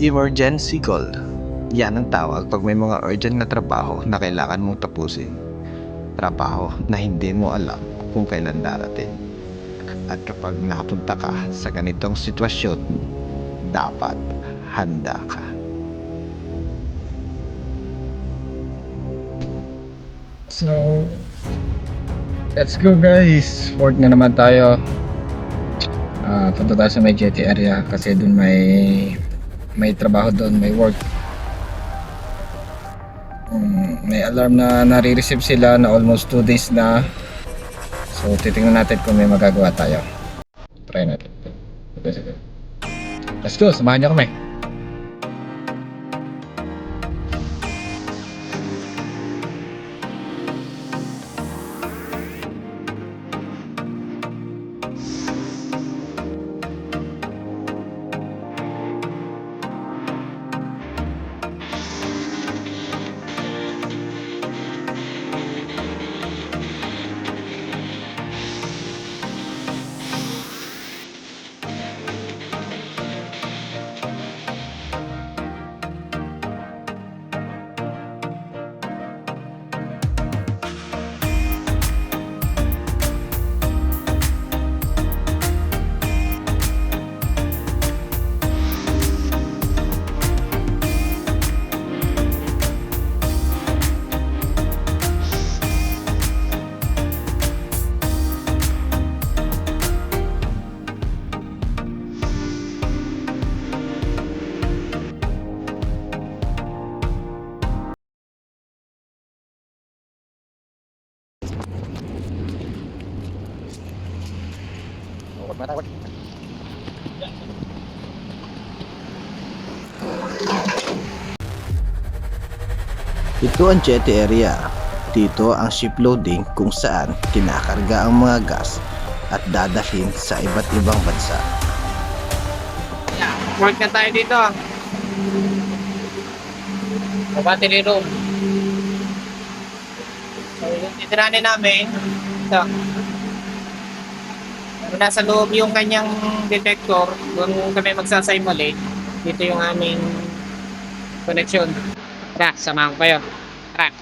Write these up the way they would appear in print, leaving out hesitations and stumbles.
Emergency call. Yan ang tawag pag may mga urgent na trabaho na kailangan mong tapusin. Trabaho na hindi mo alam kung kailan darating. At kapag nakapunta ka sa ganitong sitwasyon, dapat handa ka. So, let's go guys. Work na naman tayo. Punta tayo sa may jetty area kasi dun may trabaho doon, may work. May alarm na nare-receive sila na almost 2 days na. So, titingnan natin kung may magagawa tayo. Try natin. Let's go, samahan niyo kami. Ito ang jetty area. Dito ang ship loading kung saan kinakarga ang mga gas at dadalhin sa iba't ibang bansa. Work na tayo dito. Sa battery room. So, yung titiranin namin, ito. Kung nasa loob yung kanyang detector, doon kami magsasimulate. Dito yung aming connection. Tara, samahan ko kayo. Tara.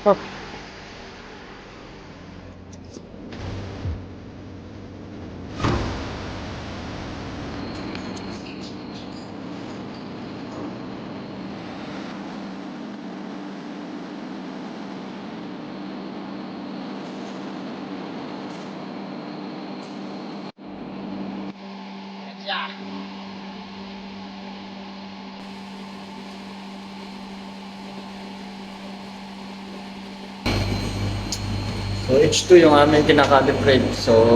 So H2 yung aming kinakalibrate. So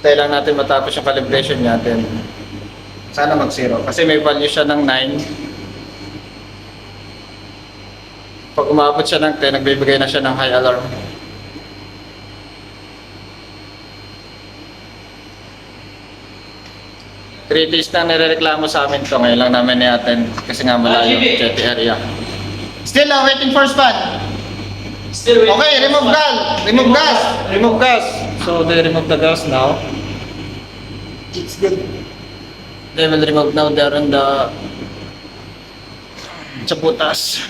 kailangan natin matapos yung calibration natin. Sana mag-0 kasi may value siya ng 9. Pag umabot siya ng 10, nagbibigay na siya ng high alarm. Three days na nirereklamo sa amin to. Ngayon lang namin i-attend kasi nga malayo jetty area. Still waiting for span. Still waiting. Okay, remove gas. Remove gas. Remove gas. So they remove the gas now. It's good. They will remove now. They're on the chaputas.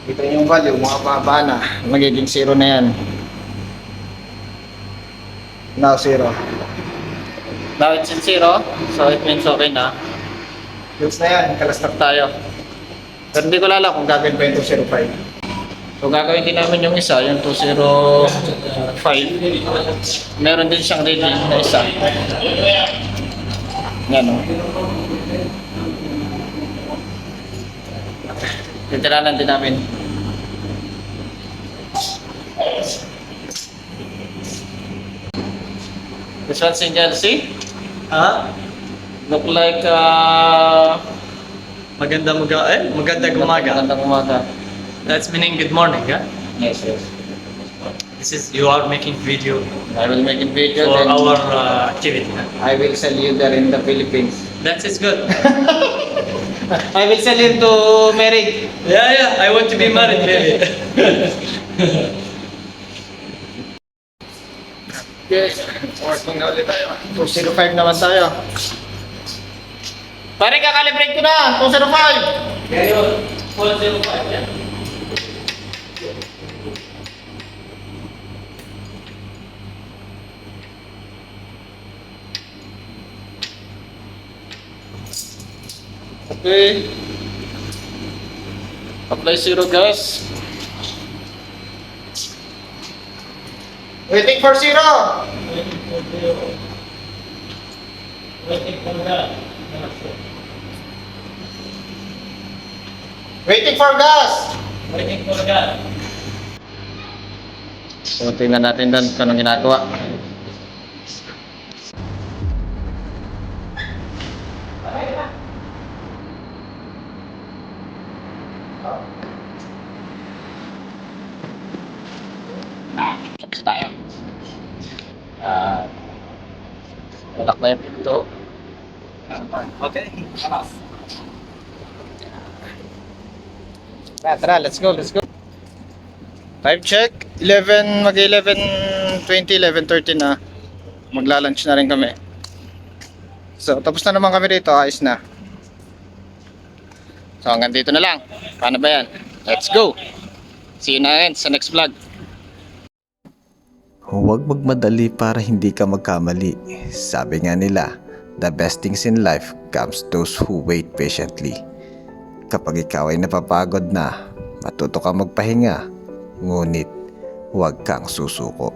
Ito yung value, mga pababa na. Magiging 0 na yan. Now 0. Now it's in 0. So it means okay na. Looks na yan. Kalastak tayo. Pero hindi ko lala kung gagawin pa yung 205. So gagawin din namin yung isa, yung 205. Meron din siyang reading na isa. Yan o. Titiranan din namin. This one single C? Look like Magandang umaga. magandang umaga. That's meaning good morning, yeah? Yes, yes. This is, you are making video I will make a video for then our activity. I will sell you there in the Philippines. That is good. I will sell you to married. Yeah, I want to be married, maybe. Yes, working na ulit tayo. 205 naman tayo. Pare, kakalibrate ko na. 205. Carry on. 405, yeah? Okay. Apply zero gas. Waiting for zero. Waiting for zero. Waiting for that. Waiting for gas. Waiting for that. So, tingnan natin doon kung anong ginagawa. Tapos tayo. Lock na yung pinto. Okay. Enough. Tara, let's go. Time check. 11, mag-11:20, 11:30 na. Magla-lunch na rin kami. So, tapos na naman kami dito. Ayos na. So, hanggang dito na lang. Paano ba yan? Let's go! See you na rin sa next vlog. Huwag magmadali para hindi ka magkamali. Sabi nga nila, the best things in life comes those who wait patiently. Kapag ikaw ay napapagod na, matuto ka magpahinga, ngunit huwag kang susuko.